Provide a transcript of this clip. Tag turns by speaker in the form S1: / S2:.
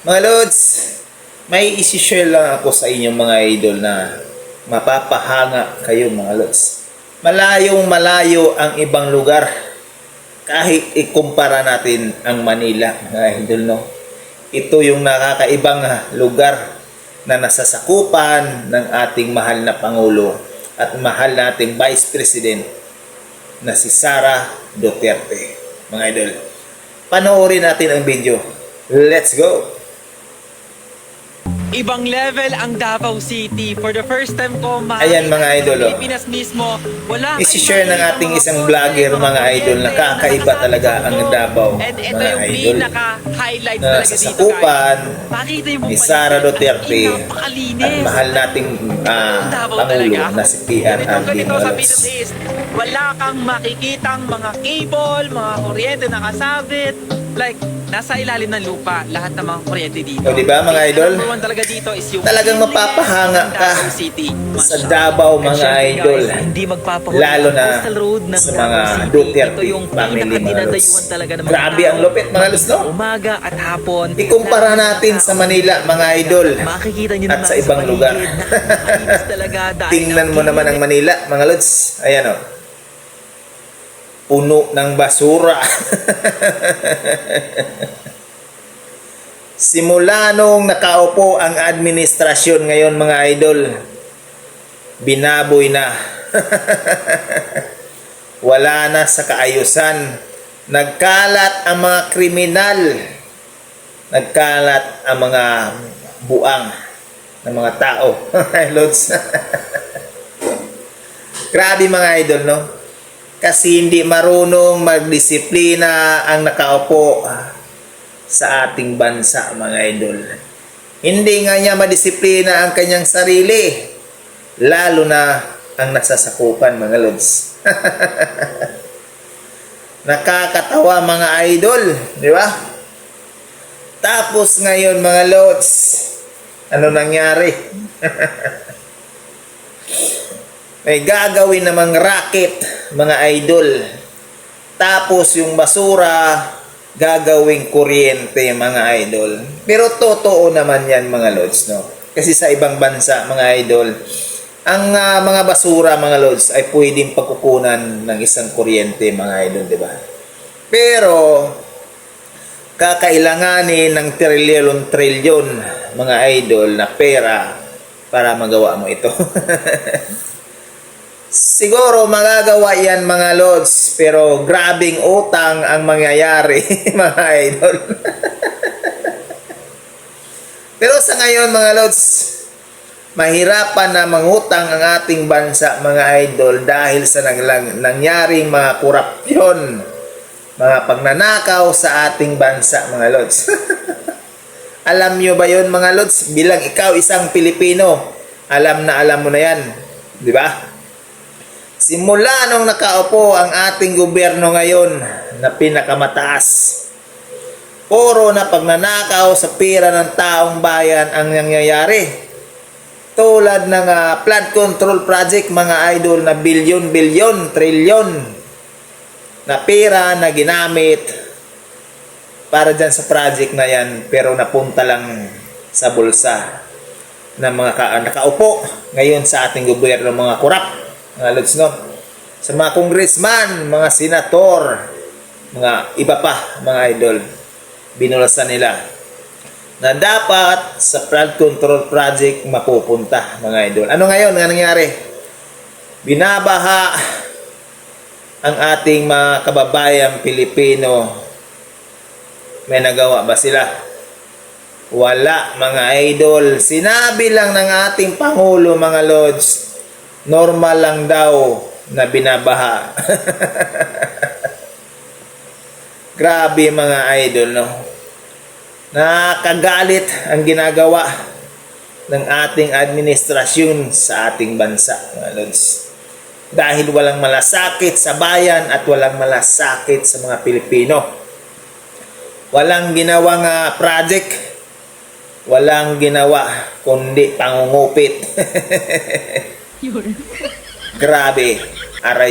S1: Mga Lods, may isi-share lang ako sa inyong mga idol na mapapahanga kayo mga Lods. Malayong malayo ang ibang lugar kahit ikumpara natin ang Manila mga idol, no? Ito yung nakakaibang lugar na nasasakupan ng ating mahal na Pangulo at mahal nating Vice President na si Sara Duterte mga idol. Panoorin natin ang video. Let's go!
S2: Ibang level ang Davao City. For the first time ko
S1: Ayan mga idol, oh.
S2: Pilipinas mismo, wala
S1: Isi-share ng ating isang vlogger mga idol na kakaiba talaga ang Davao
S2: and ito
S1: mga
S2: yung
S1: idol
S2: pinaka-highlight
S1: na
S2: talaga dito,
S1: sasakupan
S2: guys. Pakita yung
S1: ni Sara Duterte
S2: napakalinis.
S1: at mahal nating Pangulo na si PRRD
S2: Ganito
S1: mga
S2: sa
S1: Lods.
S2: Middle East, wala kang makikitang mga cable, mga kuryente nakasabit. Like, nasa ilalim ng lupa, lahat ng mga kuryente dito.
S1: O diba mga idol?
S2: Number one talaga dito is yung
S1: Talagang mapapahanga
S2: ng
S1: ka
S2: Davao City.
S1: sa Davao mga idol,
S2: Hindi magpapahuli
S1: lalo
S2: ang
S1: na
S2: coastal road ng
S1: sa
S2: Davao
S1: mga
S2: City.
S1: Duterte
S2: Ito yung
S1: family mga Lods.
S2: pinakadinadayuan talaga ng mga
S1: Grabe
S2: tao.
S1: ang lupit mga Lods, no?
S2: Umaga at hapon.
S1: Ikumpara natin sa Manila mga idol
S2: Makikita nyo
S1: at
S2: naman
S1: sa ibang
S2: paligid,
S1: lugar.
S2: napakalinis talaga dahil
S1: Tingnan mo naman ang Manila mga Lods. Ayan, o, puno ng basura. Simula nung nakaupo ang administrasyon ngayon mga idol, binaboy na. Wala na sa kaayusan. Nagkalat ang mga kriminal. Nagkalat ang mga buang ng mga tao. Lods. Grabe mga idol, no? Kasi hindi marunong magdisiplina ang nakaupo sa ating bansa mga idol. Hindi nga niya madisiplina ang kanyang sarili, lalo na ang nasasakupan mga Lods. Nakakatawa mga idol, di ba? Tapos ngayon mga Lods, ano nangyari? May gagawin namang racket mga idol. Tapos yung basura gagawing kuryente mga idol. Pero totoo naman yan mga Lods, no? Kasi sa ibang bansa mga idol, ang mga basura mga Lods ay pwedeng pagkukunan ng isang kuryente mga idol, di ba? Pero kakailanganin ng trilyon mga idol na pera para magawa mo ito. Siguro magagawa yan mga Lods, pero grabing utang ang mangyayari mga idol. Pero sa ngayon mga Lods, mahirapan na mangutang ang ating bansa mga idol dahil sa nangyaring mga korupsyon, mga pagnanakaw sa ating bansa mga Lods. Alam nyo ba yun mga Lods? Bilang ikaw isang Pilipino, alam mo na yan, di ba? Simula nung nakaupo ang ating gobyerno ngayon na pinakamataas, puro na pagnanakaw sa pera ng taong bayan ang nangyayari. Tulad ng flood control project mga idol na bilyon, trilyon na pera na ginamit para dyan sa project na yan, pero napunta lang sa bulsa ng mga nakaupo ngayon sa ating gobyerno, mga korap. Mga Lods, no? Sa mga congressman, mga senator, mga iba pa, mga idol, binulasan nila na dapat sa flood control project mapupunta, mga idol. Ano ngayon? Nga nangyari? Binabaha ang ating mga kababayang Pilipino. May nagawa ba sila? Wala, mga idol. Sinabi lang ng ating Pangulo, mga Lods, normal lang daw na binabaha. Grabe mga idol, no? Nakakagalit ang ginagawa ng ating administrasyon sa ating bansa, mga Lods. Dahil walang malasakit sa bayan at walang malasakit sa mga Pilipino. Walang ginawang project, walang ginawa kundi pangungupit. Grabe, aray.